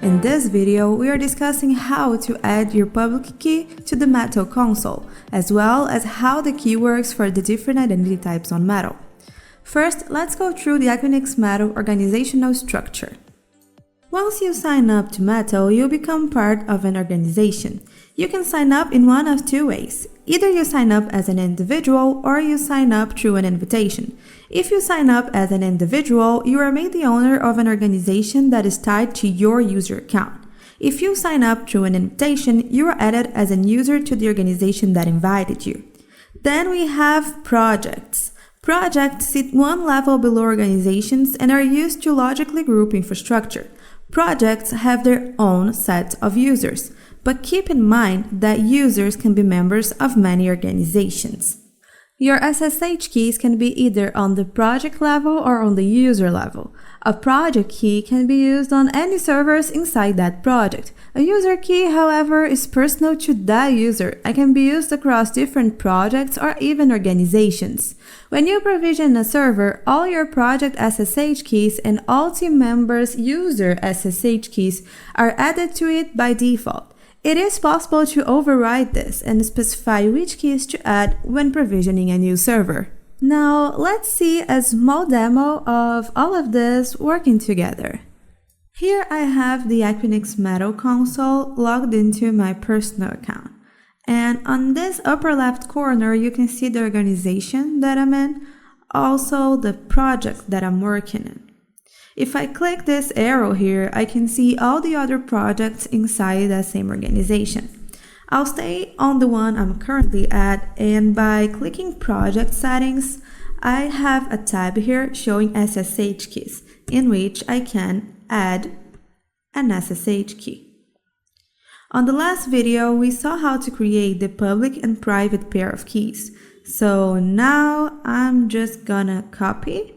In this video, we are discussing how to add your public key to the Metal console, as well as how the key works for the different identity types on Metal. First, let's go through the Equinix Metal organizational structure. Once you sign up to Metal, you become part of an organization. You can sign up in one of two ways. Either you sign up as an individual or you sign up through an invitation. If you sign up as an individual, you are made the owner of an organization that is tied to your user account. If you sign up through an invitation, you are added as a user to the organization that invited you. Then we have projects. Projects sit one level below organizations and are used to logically group infrastructure. Projects have their own set of users, but keep in mind that users can be members of many organizations. Your SSH keys can be either on the project level or on the user level. A project key can be used on any servers inside that project. A user key, however, is personal to that user and can be used across different projects or even organizations. When you provision a server, all your project SSH keys and all team members' user SSH keys are added to it by default. It is possible to override this and specify which keys to add when provisioning a new server. Now, let's see a small demo of all of this working together. Here I have the Equinix Metal console logged into my personal account. And on this upper left corner, you can see the organization that I'm in, also the project that I'm working in. If I click this arrow here, I can see all the other projects inside that same organization. I'll stay on the one I'm currently at, and by clicking Project Settings, I have a tab here showing SSH keys, in which I can add an SSH key. On the last video, we saw how to create the public and private pair of keys. So now I'm just gonna copy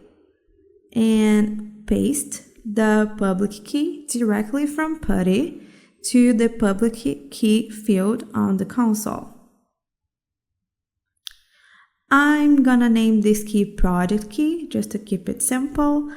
and paste the public key directly from PuTTY to the public key field on the console. I'm gonna name this key project key just to keep it simple.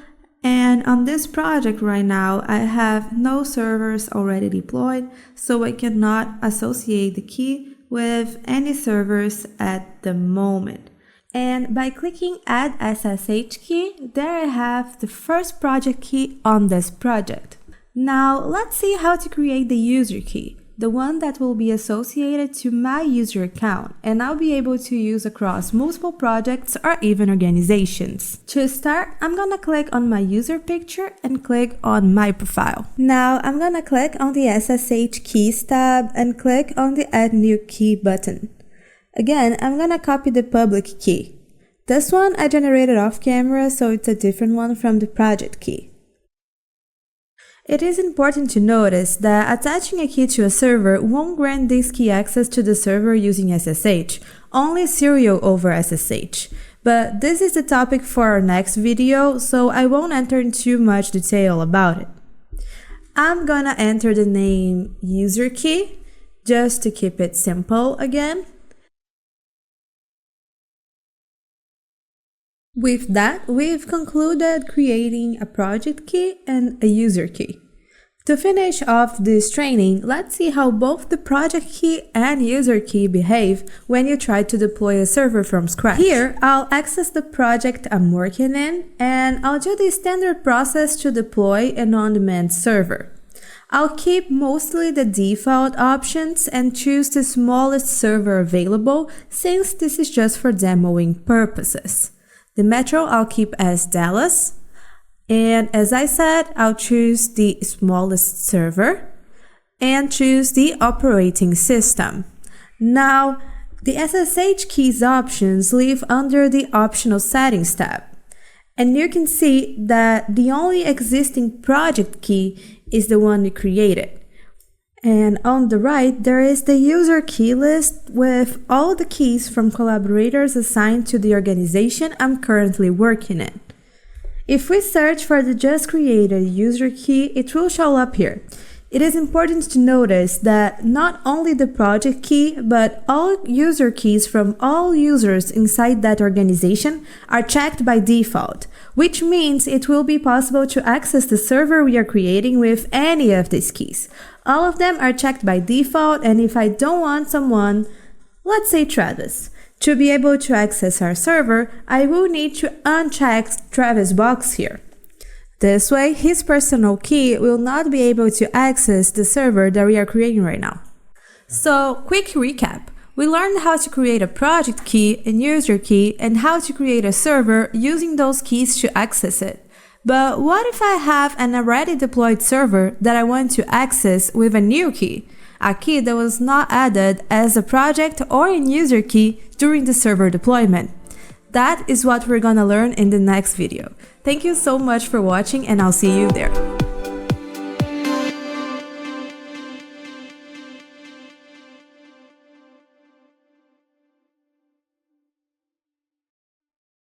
And on this project right now, I have no servers already deployed, so I cannot associate the key with any servers at the moment. And by clicking Add SSH Key, there I have the first project key on this project. Now let's see how to create the user key, the one that will be associated to my user account and I'll be able to use across multiple projects or even organizations. To start, I'm gonna click on my user picture and click on my profile. Now I'm gonna click on the SSH Keys tab and click on the Add New Key button. Again, I'm gonna copy the public key. This one I generated off camera, so it's a different one from the project key. It is important to notice that attaching a key to a server won't grant this key access to the server using SSH, only serial over SSH. But this is the topic for our next video, so I won't enter in too much detail about it. I'm gonna enter the name user key, just to keep it simple again. With that, we've concluded creating a project key and a user key. To finish off this training, let's see how both the project key and user key behave when you try to deploy a server from scratch. Here, I'll access the project I'm working in, and I'll do the standard process to deploy an on-demand server. I'll keep mostly the default options and choose the smallest server available, since this is just for demoing purposes. The metro I'll keep as Dallas, and as I said, I'll choose the smallest server and choose the operating system. Now, the SSH keys options live under the optional settings tab, and you can see that the only existing project key is the one we created. And on the right, there is the user key list with all the keys from collaborators assigned to the organization I'm currently working in. If we search for the just created user key, it will show up here. It is important to notice that not only the project key, but all user keys from all users inside that organization are checked by default, which means it will be possible to access the server we are creating with any of these keys. All of them are checked by default, and if I don't want someone, let's say Travis, to be able to access our server, I will need to uncheck Travis' box here. This way, his personal key will not be able to access the server that we are creating right now. So, quick recap. We learned how to create a project key and user key and how to create a server using those keys to access it. But what if I have an already deployed server that I want to access with a new key? A key that was not added as a project or a user key during the server deployment. That is what we're gonna learn in the next video. Thank you so much for watching, and I'll see you there.